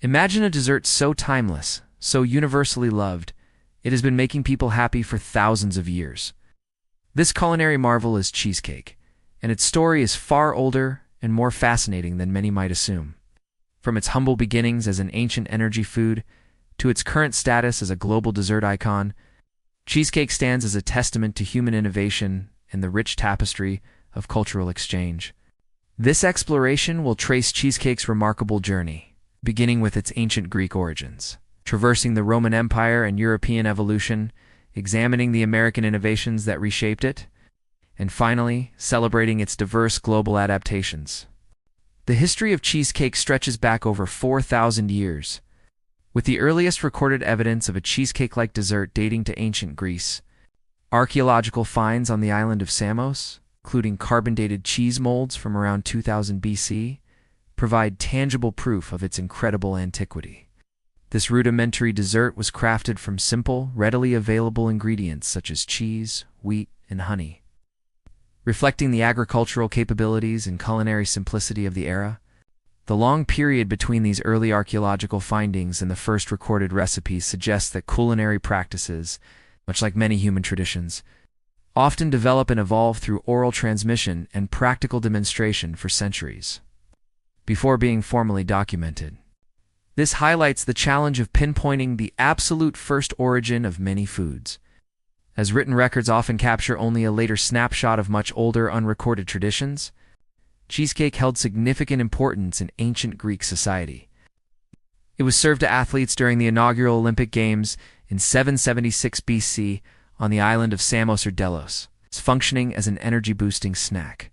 Imagine a dessert so timeless, so universally loved, it has been making people happy for thousands of years. This culinary marvel is cheesecake, and its story is far older and more fascinating than many might assume. From its humble beginnings as an ancient energy food to its current status as a global dessert icon, cheesecake stands as a testament to human innovation and the rich tapestry of cultural exchange. This exploration will trace cheesecake's remarkable journey, beginning with its ancient Greek origins, traversing the Roman Empire and European evolution, examining the American innovations that reshaped it, and finally, celebrating its diverse global adaptations. The history of cheesecake stretches back over 4,000 years, with the earliest recorded evidence of a cheesecake-like dessert dating to ancient Greece. Archaeological finds on the island of Samos, including carbon-dated cheese molds from around 2000 BC, provide tangible proof of its incredible antiquity. This rudimentary dessert was crafted from simple, readily available ingredients such as cheese, wheat, and honey. Reflecting the agricultural capabilities and culinary simplicity of the era, the long period between these early archaeological findings and the first recorded recipes suggests that culinary practices, much like many human traditions, often develop and evolve through oral transmission and practical demonstration for centuries, before being formally documented. This highlights the challenge of pinpointing the absolute first origin of many foods, as written records often capture only a later snapshot of much older, unrecorded traditions. Cheesecake held significant importance in ancient Greek society. It was served to athletes during the inaugural Olympic Games in 776 BC on the island of Samos or Delos, functioning as an energy-boosting snack.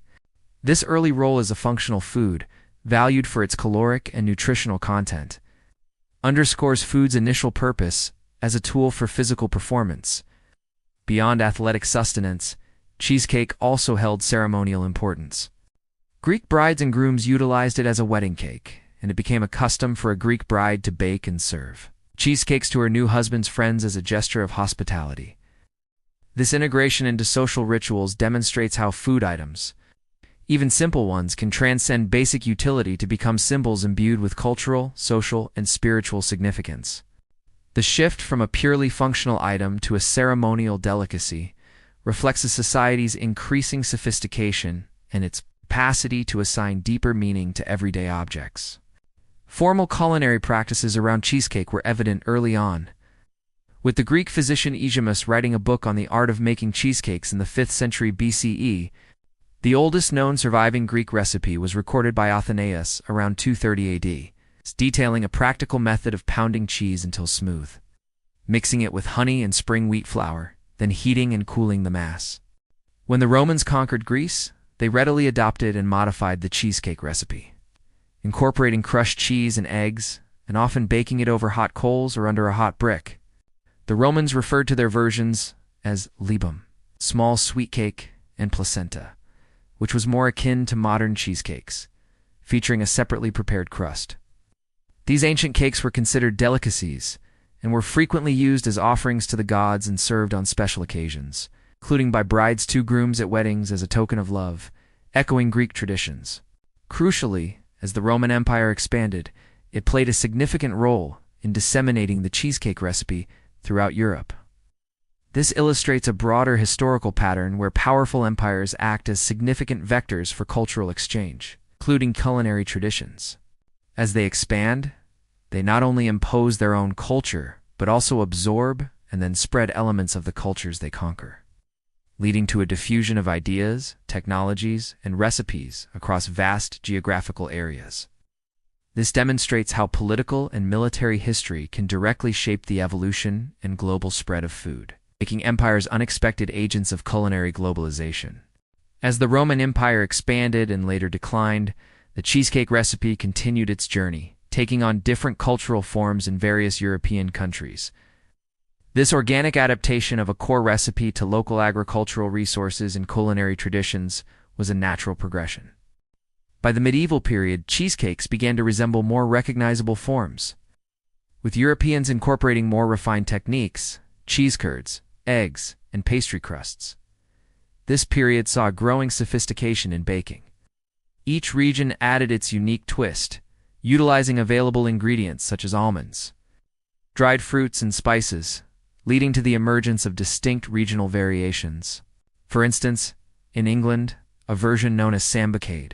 This early role as a functional food, valued for its caloric and nutritional content, underscores food's initial purpose as a tool for physical performance. Beyond athletic sustenance, cheesecake also held ceremonial importance. Greek brides and grooms utilized it as a wedding cake, and it became a custom for a Greek bride to bake and serve cheesecakes to her new husband's friends as a gesture of hospitality. This integration into social rituals demonstrates how food items, even simple ones, can transcend basic utility to become symbols imbued with cultural, social, and spiritual significance. The shift from a purely functional item to a ceremonial delicacy reflects a society's increasing sophistication and its capacity to assign deeper meaning to everyday objects. Formal culinary practices around cheesecake were evident early on, with the Greek physician Egimus writing a book on the art of making cheesecakes in the 5th century BCE. The oldest known surviving Greek recipe was recorded by Athenaeus around 230 AD. Detailing a practical method of pounding cheese until smooth, mixing it with honey and spring wheat flour, then heating and cooling the mass. When the Romans conquered Greece, they readily adopted and modified the cheesecake recipe, incorporating crushed cheese and eggs, and often baking it over hot coals or under a hot brick. The Romans referred to their versions as libum, small sweet cake, and placenta, which was more akin to modern cheesecakes, featuring a separately prepared crust. These ancient cakes were considered delicacies and were frequently used as offerings to the gods and served on special occasions, including by brides to grooms at weddings as a token of love, echoing Greek traditions. Crucially, as the Roman Empire expanded, it played a significant role in disseminating the cheesecake recipe throughout Europe. This illustrates a broader historical pattern where powerful empires act as significant vectors for cultural exchange, including culinary traditions. As they expand, they not only impose their own culture, but also absorb and then spread elements of the cultures they conquer, leading to a diffusion of ideas, technologies, and recipes across vast geographical areas. This demonstrates how political and military history can directly shape the evolution and global spread of food, making empires unexpected agents of culinary globalization. As the Roman Empire expanded and later declined, the cheesecake recipe continued its journey, taking on different cultural forms in various European countries. This organic adaptation of a core recipe to local agricultural resources and culinary traditions was a natural progression. By the medieval period, cheesecakes began to resemble more recognizable forms, with Europeans incorporating more refined techniques, cheese curds, eggs, and pastry crusts. This period saw growing sophistication in baking. Each region added its unique twist, utilizing available ingredients such as almonds, dried fruits, and spices, leading to the emergence of distinct regional variations. For instance, in England, a version known as sambicade,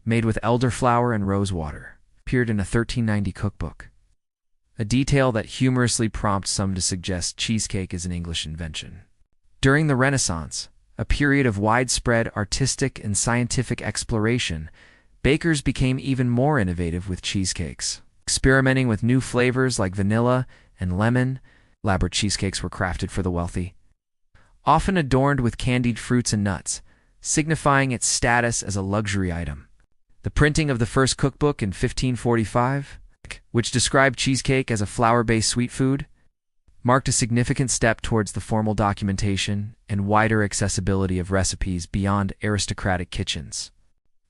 made with elderflower and rosewater, appeared in a 1390 cookbook, a detail that humorously prompts some to suggest cheesecake is an English invention. During the Renaissance, a period of widespread artistic and scientific exploration, bakers became even more innovative with cheesecakes. Experimenting with new flavors like vanilla and lemon, elaborate cheesecakes were crafted for the wealthy, often adorned with candied fruits and nuts, signifying its status as a luxury item. The printing of the first cookbook in 1545, which described cheesecake as a flour-based sweet food, marked a significant step towards the formal documentation and wider accessibility of recipes beyond aristocratic kitchens.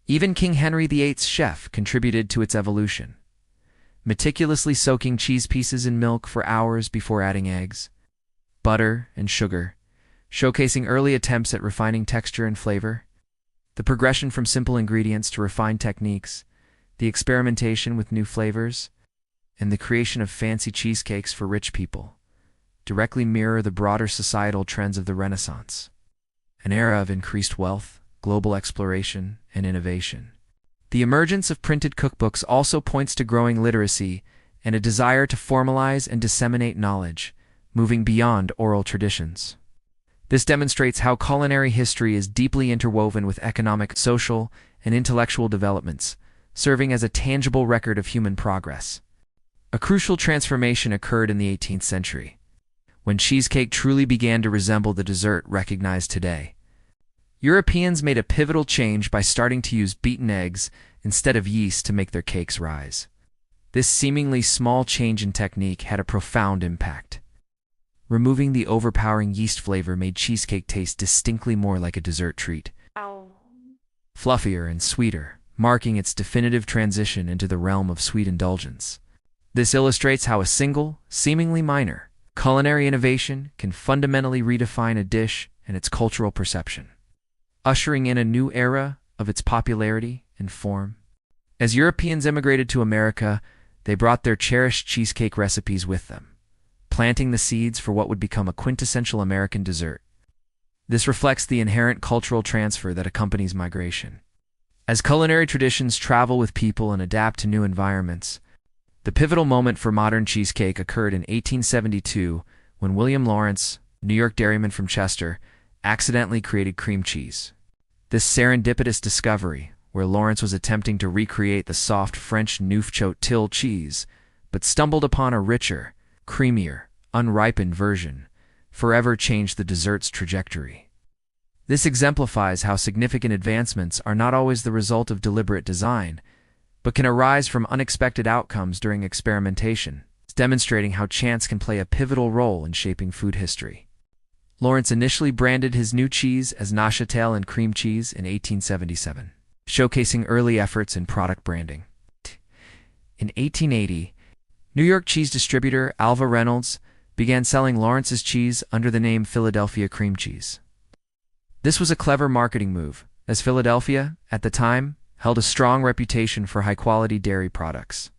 Even King Henry VIII's chef contributed to its evolution, meticulously soaking cheese pieces in milk for hours before adding eggs, butter, and sugar, showcasing early attempts at refining texture and flavor. The progression from simple ingredients to refined techniques, the experimentation with new flavors, and the creation of fancy cheesecakes for rich people directly mirror the broader societal trends of the Renaissance, an era of increased wealth, global exploration, and innovation. The emergence of printed cookbooks also points to growing literacy and a desire to formalize and disseminate knowledge, moving beyond oral traditions. This demonstrates how culinary history is deeply interwoven with economic, social, and intellectual developments, serving as a tangible record of human progress. A crucial transformation occurred in the 18th century, when cheesecake truly began to resemble the dessert recognized today. Europeans made a pivotal change by starting to use beaten eggs instead of yeast to make their cakes rise. This seemingly small change in technique had a profound impact. Removing the overpowering yeast flavor made cheesecake taste distinctly more like a dessert treat, fluffier and sweeter, marking its definitive transition into the realm of sweet indulgence. This illustrates how a single, seemingly minor, culinary innovation can fundamentally redefine a dish and its cultural perception, ushering in a new era of its popularity and form. As Europeans immigrated to America, they brought their cherished cheesecake recipes with them, planting the seeds for what would become a quintessential American dessert. This reflects the inherent cultural transfer that accompanies migration. As culinary traditions travel with people and adapt to new environments, the pivotal moment for modern cheesecake occurred in 1872 when William Lawrence, New York dairyman from Chester, accidentally created cream cheese. This serendipitous discovery, where Lawrence was attempting to recreate the soft French Neufchâtel cheese, but stumbled upon a richer, creamier, unripened version, forever changed the dessert's trajectory. This exemplifies how significant advancements are not always the result of deliberate design, but can arise from unexpected outcomes during experimentation, demonstrating how chance can play a pivotal role in shaping food history. Lawrence initially branded his new cheese as Neuchâtel and cream cheese in 1877, showcasing early efforts in product branding. In 1880, New York cheese distributor Alva Reynolds began selling Lawrence's cheese under the name Philadelphia cream cheese. This was a clever marketing move, as Philadelphia, at the time, held a strong reputation for high-quality dairy products.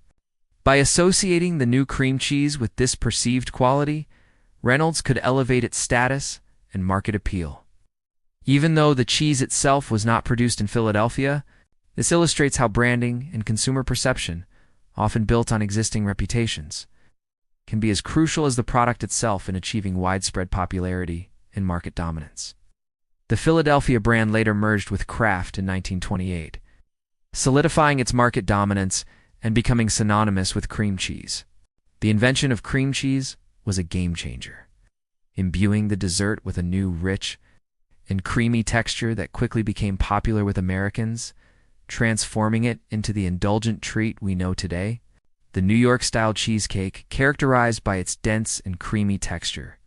By associating the new cream cheese with this perceived quality, Reynolds could elevate its status and market appeal. Even though the cheese itself was not produced in Philadelphia, this illustrates how branding and consumer perception, often built on existing reputations, can be as crucial as the product itself in achieving widespread popularity and market dominance. The Philadelphia brand later merged with Kraft in 1928, solidifying its market dominance and becoming synonymous with cream cheese. The invention of cream cheese was a game changer, imbuing the dessert with a new, rich, and creamy texture that quickly became popular with Americans, transforming it into the indulgent treat we know today. The New York-style cheesecake, characterized by its dense and creamy texture,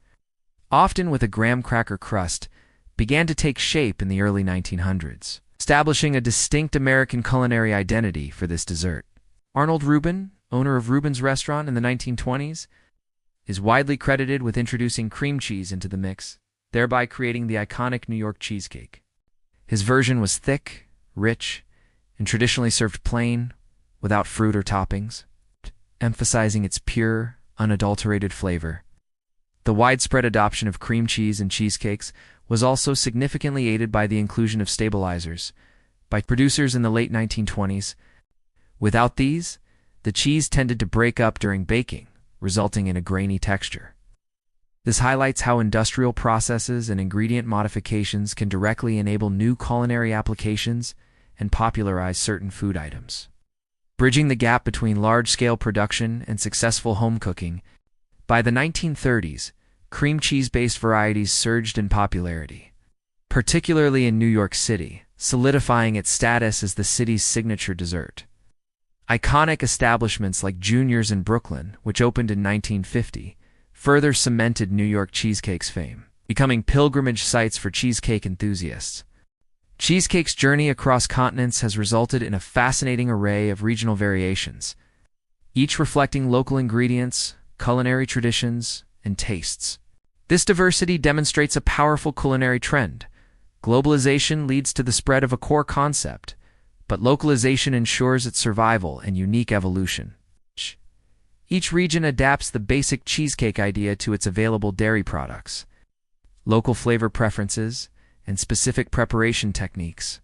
often with a graham cracker crust, began to take shape in the early 1900s, establishing a distinct American culinary identity for this dessert. Arnold Reuben, owner of Reuben's Restaurant in the 1920s, is widely credited with introducing cream cheese into the mix, thereby creating the iconic New York cheesecake. His version was thick, rich, and traditionally served plain, without fruit or toppings, emphasizing its pure, unadulterated flavor. The widespread adoption of cream cheese in cheesecakes was also significantly aided by the inclusion of stabilizers by producers in the late 1920s. Without these, the cheese tended to break up during baking, resulting in a grainy texture. This highlights how industrial processes and ingredient modifications can directly enable new culinary applications and popularize certain food items. Bridging the gap between large-scale production and successful home cooking, by the 1930s, cream cheese-based varieties surged in popularity, particularly in New York City, solidifying its status as the city's signature dessert. Iconic establishments like Junior's in Brooklyn, which opened in 1950, further cemented New York cheesecake's fame, becoming pilgrimage sites for cheesecake enthusiasts. Cheesecake's journey across continents has resulted in a fascinating array of regional variations, each reflecting local ingredients, culinary traditions, and tastes. This diversity demonstrates a powerful culinary trend. Globalization leads to the spread of a core concept, but localization ensures its survival and unique evolution. Each region adapts the basic cheesecake idea to its available dairy products, local flavor preferences, and specific preparation techniques.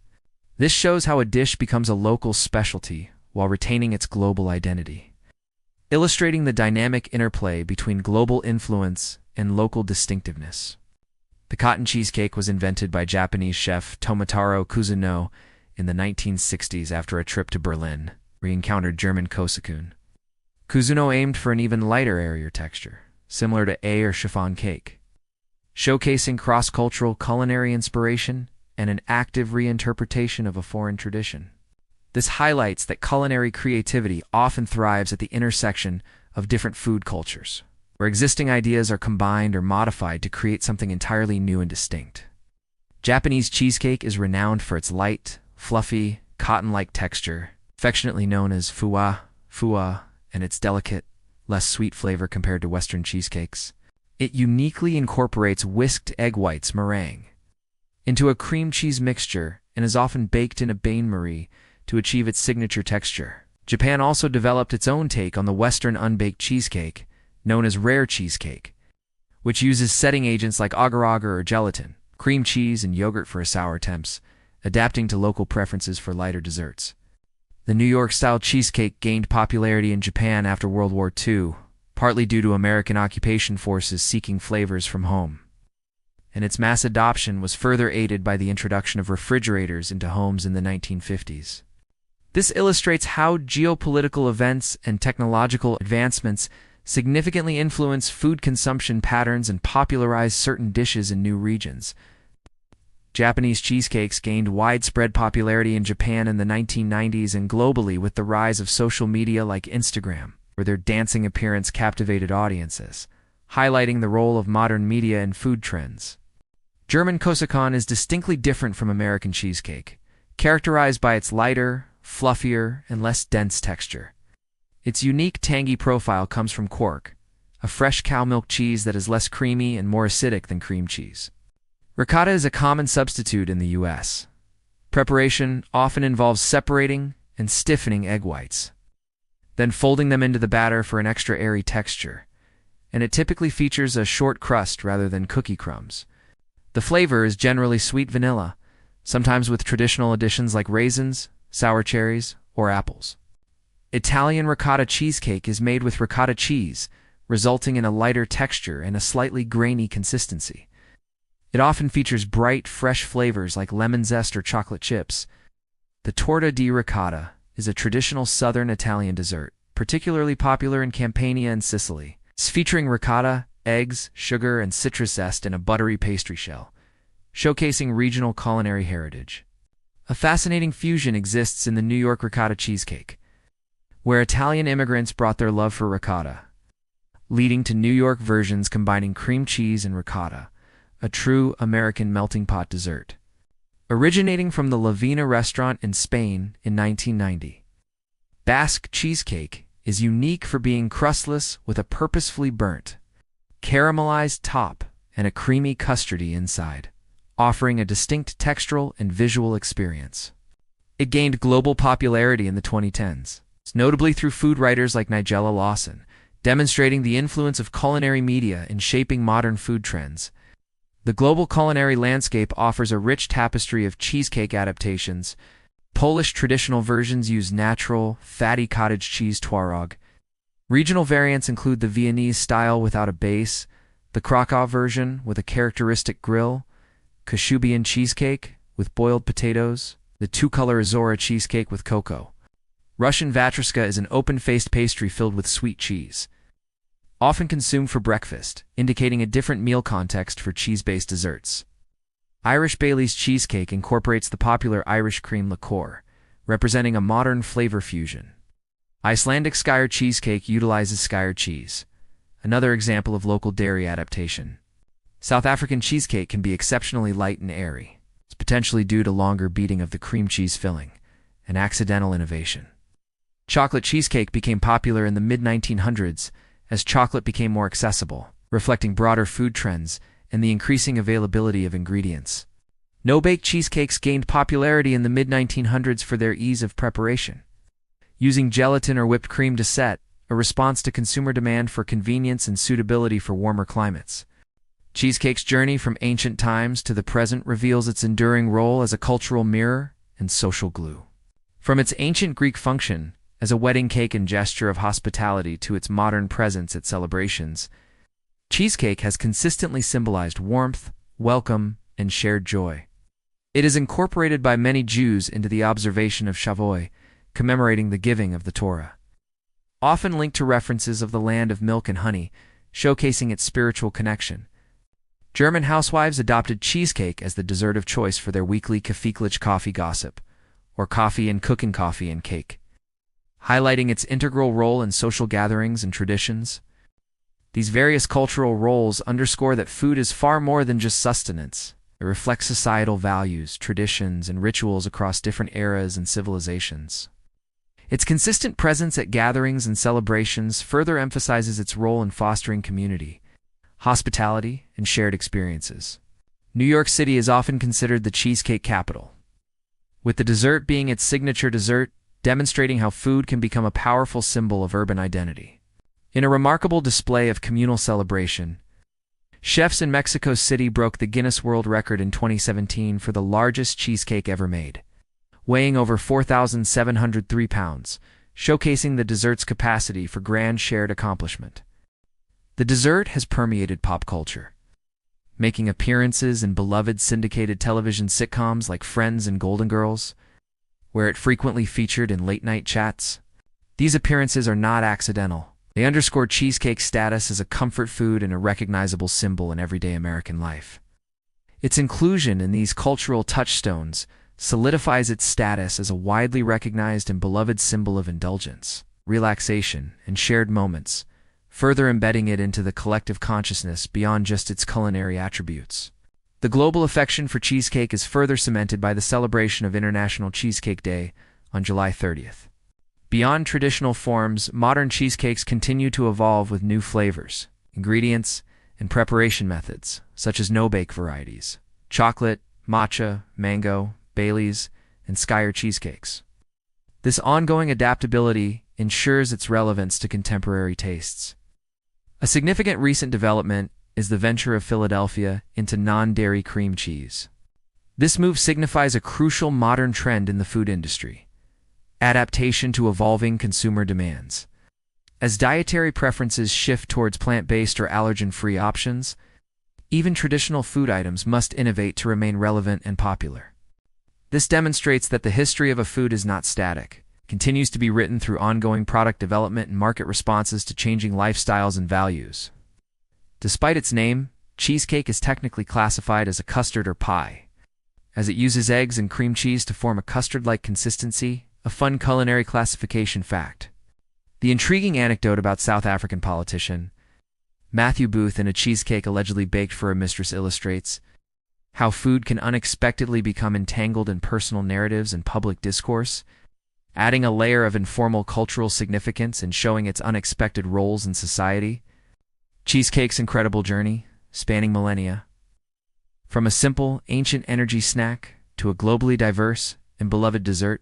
This shows how a dish becomes a local specialty while retaining its global identity, illustrating the dynamic interplay between global influence and local distinctiveness. The cotton cheesecake was invented by Japanese chef Tomotarō Kuzuno in the 1960s after a trip to Berlin, where he encountered German Käsekuchen. Kuzuno aimed for an even lighter, airier texture, similar to a or chiffon cake, showcasing cross-cultural culinary inspiration and an active reinterpretation of a foreign tradition. This highlights that culinary creativity often thrives at the intersection of different food cultures, where existing ideas are combined or modified to create something entirely new and distinct. Japanese cheesecake is renowned for its light, fluffy, cotton-like texture, affectionately known as fuwa, and its delicate, less sweet flavor compared to Western cheesecakes. It uniquely incorporates whisked egg whites meringue into a cream cheese mixture and is often baked in a bain-marie to achieve its signature texture. Japan also developed its own take on the Western unbaked cheesecake, known as rare cheesecake, which uses setting agents like agar-agar or gelatin, cream cheese, and yogurt for sour temps, adapting to local preferences for lighter desserts. The New York-style cheesecake gained popularity in Japan after World War II, partly due to American occupation forces seeking flavors from home. And its mass adoption was further aided by the introduction of refrigerators into homes in the 1950s. This illustrates how geopolitical events and technological advancements significantly influence food consumption patterns and popularize certain dishes in new regions. Japanese cheesecakes gained widespread popularity in Japan in the 1990s and globally with the rise of social media like Instagram, where their dancing appearance captivated audiences, highlighting the role of modern media in food trends. German Käsekuchen is distinctly different from American cheesecake, characterized by its lighter, fluffier, and less dense texture. Its unique tangy profile comes from quark, a fresh cow milk cheese that is less creamy and more acidic than cream cheese. Ricotta is a common substitute in the U.S. Preparation often involves separating and stiffening egg whites, then folding them into the batter for an extra airy texture, and it typically features a short crust rather than cookie crumbs. The flavor is generally sweet vanilla, sometimes with traditional additions like raisins, sour cherries, or apples. Italian ricotta cheesecake is made with ricotta cheese, resulting in a lighter texture and a slightly grainy consistency. It often features bright, fresh flavors like lemon zest or chocolate chips. The torta di ricotta is a traditional southern Italian dessert, particularly popular in Campania and Sicily. It's featuring ricotta, eggs, sugar, and citrus zest in a buttery pastry shell, showcasing regional culinary heritage. A fascinating fusion exists in the New York ricotta cheesecake, where Italian immigrants brought their love for ricotta, leading to New York versions combining cream cheese and ricotta, a true American melting pot dessert. Originating from the La Vina restaurant in Spain in 1990, Basque cheesecake is unique for being crustless with a purposefully burnt, caramelized top and a creamy custardy inside, offering a distinct textural and visual experience. It gained global popularity in the 2010s, notably through food writers like Nigella Lawson, demonstrating the influence of culinary media in shaping modern food trends. The global culinary landscape offers a rich tapestry of cheesecake adaptations. Polish traditional versions use natural, fatty cottage cheese twaróg. Regional variants include the Viennese style without a base, the Krakow version with a characteristic grill, Kashubian cheesecake with boiled potatoes, the two-color Azora cheesecake with cocoa. Russian vatrushka is an open-faced pastry filled with sweet cheese, often consumed for breakfast, indicating a different meal context for cheese-based desserts. Irish Bailey's cheesecake incorporates the popular Irish cream liqueur, representing a modern flavor fusion. Icelandic Skyr cheesecake utilizes Skyr cheese, another example of local dairy adaptation. South African cheesecake can be exceptionally light and airy. It's potentially due to longer beating of the cream cheese filling, an accidental innovation. Chocolate cheesecake became popular in the mid-1900s as chocolate became more accessible, reflecting broader food trends and the increasing availability of ingredients. No-bake cheesecakes gained popularity in the mid-1900s for their ease of preparation, using gelatin or whipped cream to set, a response to consumer demand for convenience and suitability for warmer climates. Cheesecake's journey from ancient times to the present reveals its enduring role as a cultural mirror and social glue. From its ancient Greek function as a wedding cake and gesture of hospitality to its modern presence at celebrations, cheesecake has consistently symbolized warmth, welcome, and shared joy. It is incorporated by many Jews into the observation of Shavuot, commemorating the giving of the Torah, often linked to references of the land of milk and honey, showcasing its spiritual connection. German housewives adopted cheesecake as the dessert of choice for their weekly Kaffeeklatsch coffee gossip, or coffee and cooking coffee and cake, highlighting its integral role in social gatherings and traditions. These various cultural roles underscore that food is far more than just sustenance. It reflects societal values, traditions, and rituals across different eras and civilizations. Its consistent presence at gatherings and celebrations further emphasizes its role in fostering community, hospitality, and shared experiences. New York City is often considered the cheesecake capital, with the dessert being its signature dessert, demonstrating how food can become a powerful symbol of urban identity. In a remarkable display of communal celebration, chefs in Mexico City broke the Guinness World Record in 2017 for the largest cheesecake ever made, weighing over 4,703 pounds, showcasing the dessert's capacity for grand shared accomplishment. The dessert has permeated pop culture, making appearances in beloved syndicated television sitcoms like Friends and Golden Girls, where it frequently featured in late-night chats. These appearances are not accidental. They underscore cheesecake's status as a comfort food and a recognizable symbol in everyday American life. Its inclusion in these cultural touchstones solidifies its status as a widely recognized and beloved symbol of indulgence, relaxation, and shared moments, further embedding it into the collective consciousness beyond just its culinary attributes. The global affection for cheesecake is further cemented by the celebration of International Cheesecake Day on July 30th. Beyond traditional forms, modern cheesecakes continue to evolve with new flavors, ingredients, and preparation methods, such as no-bake varieties, chocolate, matcha, mango, Bailey's, and Skyr cheesecakes. This ongoing adaptability ensures its relevance to contemporary tastes. A significant recent development is the venture of Philadelphia into non-dairy cream cheese. This move signifies a crucial modern trend in the food industry: adaptation to evolving consumer demands. As dietary preferences shift towards plant-based or allergen-free options, even traditional food items must innovate to remain relevant and popular. This demonstrates that the history of a food is not static, it continues to be written through ongoing product development and market responses to changing lifestyles and values. Despite its name, cheesecake is technically classified as a custard or pie, as it uses eggs and cream cheese to form a custard-like consistency, a fun culinary classification fact. The intriguing anecdote about South African politician Matthew Booth and a cheesecake allegedly baked for a mistress illustrates how food can unexpectedly become entangled in personal narratives and public discourse, adding a layer of informal cultural significance and showing its unexpected roles in society. Cheesecake's incredible journey, spanning millennia, from a simple, ancient energy snack to a globally diverse and beloved dessert,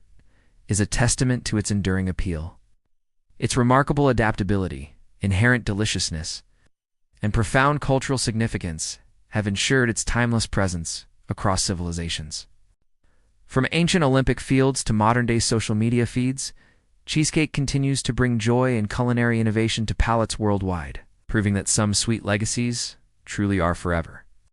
is a testament to its enduring appeal. Its remarkable adaptability, inherent deliciousness, and profound cultural significance have ensured its timeless presence across civilizations. From ancient Olympic fields to modern-day social media feeds, cheesecake continues to bring joy and culinary innovation to palates worldwide, proving that some sweet legacies truly are forever.